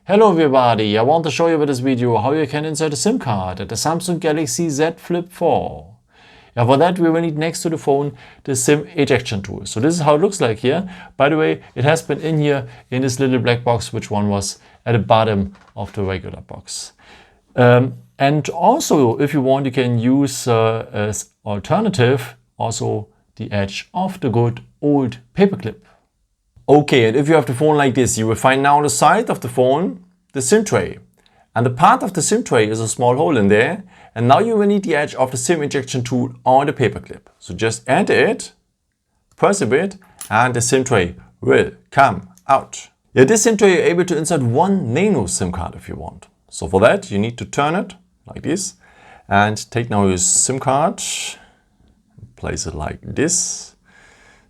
Hello everybody, I want to show you with this video how you can insert a SIM card at the Samsung Galaxy Z Flip4. For that we will need next to the phone the SIM ejection tool. So this is how it looks like here. By the way, it has been in here in this little black box, which one was at the bottom of the regular box. And also, if you want, you can use as alternative also the edge of the good old paperclip. Okay, and if you have the phone like this, you will find now on the side of the phone the SIM tray. And the part of the SIM tray is a small hole in there. And now you will need the edge of the SIM ejection tool on the paperclip. So just enter it, press a bit, and the SIM tray will come out. This SIM tray you're able to insert one nano SIM card if you want. So for that, you need to turn it like this and take now your SIM card, place it like this.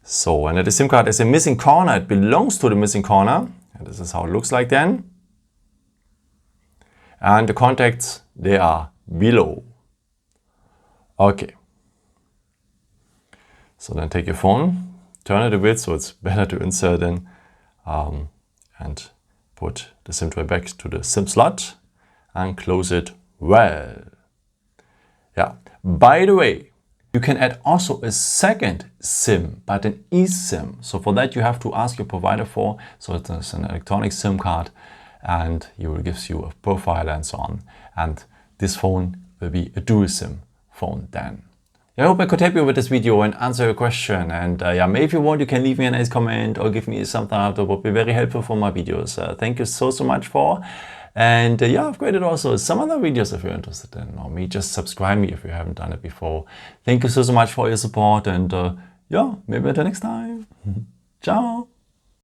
So, and the SIM card is a missing corner. It belongs to the missing corner. And this is how it looks like then. And the contacts, they are below. Okay. So then take your phone, turn it a bit so it's better to insert in, and put the SIM tray back to the SIM slot and close it well. Yeah. By the way, you can add also a second SIM, but an eSIM. So for that you have to ask your provider for. So it's an electronic SIM card and he will give you a profile and so on. And this phone will be a dual SIM phone then. I hope I could help you with this video and answer your question. And maybe if you want, you can leave me a nice comment or give me a thumbs up. That would be very helpful for my videos. Thank you so much for. And I've created also some other videos if you're interested in, or just subscribe me if you haven't done it before. Thank you so much for your support and maybe until next time. Ciao.